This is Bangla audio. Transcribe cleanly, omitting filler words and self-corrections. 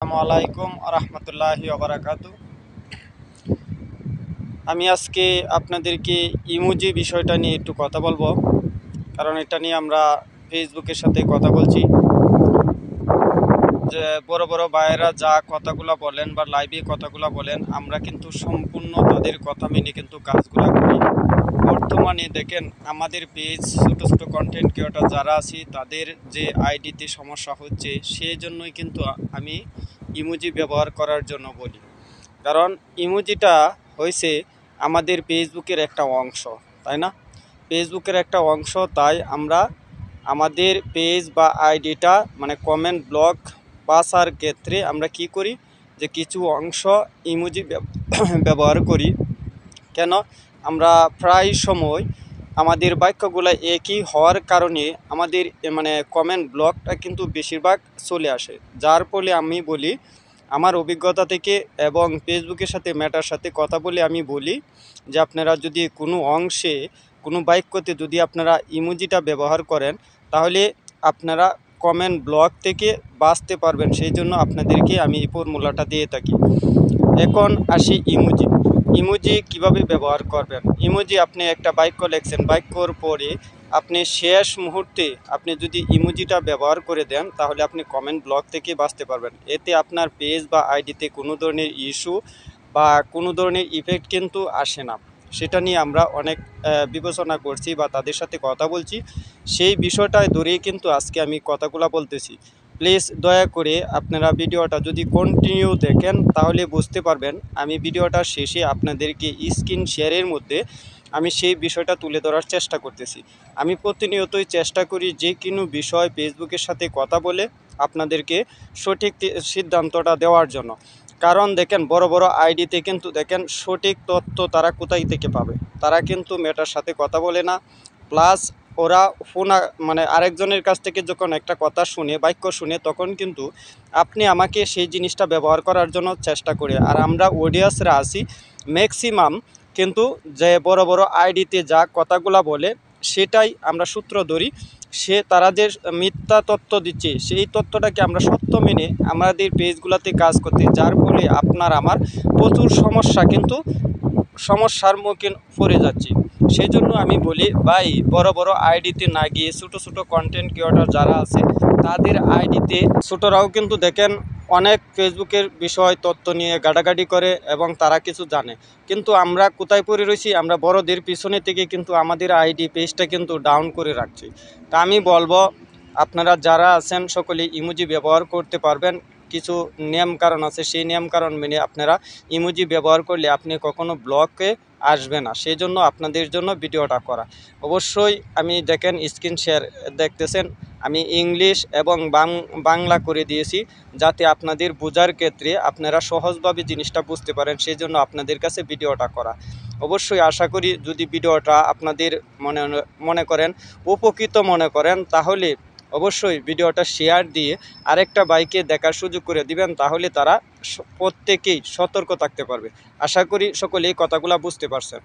আসসালামু আলাইকুম রহমতুল্লাহি ওবারাকাতু। আমি আজকে আপনাদেরকে ইমোজি বিষয়টা নিয়ে একটু কথা বলবো, কারণ এটা নিয়ে আমরা ফেসবুকের সাথে কথা বলছি যে বড় বড় ভাইয়েরা যা কথাগুলো বলেন বা লাইভে কথাগুলো বলেন, আমরা কিন্তু সম্পূর্ণ তাদের কথা মেনে কিন্তু কাজগুলো করি। বর্তমানে দেখেন আমাদের পেজ ছোটো ছোটো কন্টেন্ট ক্রিয়েটর যারা আছি তাদের যে আইডিতে সমস্যা হচ্ছে, সেই জন্যই কিন্তু আমি ইমোজি ব্যবহার করার জন্য বলি। কারণ ইমোজিটা হয়েছে আমাদের ফেসবুকের একটা অংশ, তাই না? ফেসবুকের একটা অংশ, তাই আমরা আমাদের পেজ বা আইডিটা মানে কমেন্ট ব্লক পাসার ক্ষেত্রে আমরা কি করি, যে কিছু অংশ ইমোজি ব্যবহার করি। কেন? আমরা প্রায় সময় আমাদের বাক্যগুলো একই হওয়ার কারণে আমাদের মানে কমেন্ট ব্লকটা কিন্তু বেশিরভাগ চলে আসে। যার ফলে আমি বলি আমার অভিজ্ঞতা থেকে এবং ফেসবুকের সাথে মেটার সাথে কথা বলে আমি বলি যে আপনারা যদি কোনো অংশে কোনো বাক্যতে যদি আপনারা ইমোজিটা ব্যবহার করেন, তাহলে আপনারা কমেন্ট ব্লক থেকে বাঁচতে পারবেন। সেই জন্য আপনাদেরকে আমি এই ফর্মুলাটা দিয়ে থাকি। এখন আসি ইমোজি। ইমোজি কিভাবে ব্যবহার করবেন? ইমোজি আপনি একটা বাক্য লেখছেন, বাক্যর পরে আপনি শেষ মুহূর্তে আপনি যদি ইমোজিটা ব্যবহার করে দেন, তাহলে আপনি কমেন্ট ব্লক থেকে বাঁচতে পারবেন। এতে আপনার পেজ বা আইডিতে কোনো ধরনের ইস্যু বা কোনো ধরনের ইফেক্ট কিন্তু আসে না। সেটা নিয়ে আমরা অনেক বিবেচনা করছি বা তাদের সাথে কথা বলছি। সেই বিষয়টায় ধরেই কিন্তু আজকে আমি কথাগুলো বলতেছি। প্লিজ দয়া করে আপনারা ভিডিওটা যদি কন্টিনিউ দেখেন, তাহলে বুঝতে পারবেন আমি ভিডিওটার শেষে আপনাদেরকে স্ক্রিন শেয়ারের মধ্যে আমি সেই বিষয়টা তুলে ধরার চেষ্টা করতেছি। আমি প্রতিনিয়তই চেষ্টা করি যে কোনো বিষয় ফেসবুকের সাথে কথা বলে আপনাদেরকে সঠিক সিদ্ধান্তটা দেওয়ার জন্য। কারণ দেখেন বড় বড় আইডিতে কিন্তু দেখেন সঠিক তথ্য তারা কোথায় থেকে পাবে? তারা কিন্তু মেটার সাথে কথা বলে না, প্লাস ওরা ফোন মানে আরেকজনের কাছ থেকে যখন একটা কথা শুনে, বাক্য শুনে, তখন কিন্তু আপনি আমাকে সেই জিনিসটা ব্যবহার করার জন্য চেষ্টা করি। আর আমরা অডিয়েন্সরা আছি ম্যাক্সিমাম কিন্তু যে বড় বড় আইডিতে যা কথাগুলা বলে সেটাই আমরা সূত্র ধরি। তারা যে মিথ্যা তথ্য দিচ্ছে, সেই তথ্যটাকে আমরা সত্য মেনে আমাদের পেজগুলোতে কাজ করতে, যার ফলে আপনার আমার প্রচুর সমস্যার মুখে পড়ে যাচ্ছি। সেই জন্য আমি বলি ভাই, বড় বড় আইডিতে না গিয়ে ছোটো ছোটো কন্টেন্ট ক্রিয়েটর যারা আছে তাদের আইডিতে, ছোটরাও কিন্তু দেখেন অনেক ফেসবুকের বিষয় তথ্য নিয়ে গাড়াগাড়ি করে এবং তারা কিছু জানে। কিন্তু আমরা কোথায় পড়ে রয়েছি? আমরা বড়দের পিছনে থেকে কিন্তু আমাদের আইডি পেজটা কিন্তু ডাউন করে রাখছি। তা আমি বলবো আপনারা যারা আছেন সকলে ইমোজি ব্যবহার করতে পারবেন। কিছু নিয়ম কারণ আছে, সেই নিয়ম কারণ মেনে আপনারা ইমোজি ব্যবহার করলে আপনি কখনো ব্লকে আসবে না। সেই জন্য আপনাদের জন্য ভিডিওটা করা। অবশ্যই আমি দেখেন স্ক্রিন শেয়ার দেখতেছেন, আমি ইংলিশ এবং বাংলা করে দিয়েছি, যাতে আপনাদের বোঝার ক্ষেত্রে আপনারা সহজভাবে জিনিসটা বুঝতে পারেন। সেই জন্য আপনাদের কাছে ভিডিওটা করা। অবশ্যই আশা করি যদি ভিডিওটা আপনাদের মনে করেন উপকৃত মনে করেন, তাহলে অবশ্যই ভিডিওটা শেয়ার দিয়ে আরেকটা বাইকে দেখার সুযোগ করে দিবেন, তাহলে তারা প্রত্যেকেই সতর্ক থাকতে পারবে। আশা করি সকলেই কথাগুলো বুঝতে পারছেন।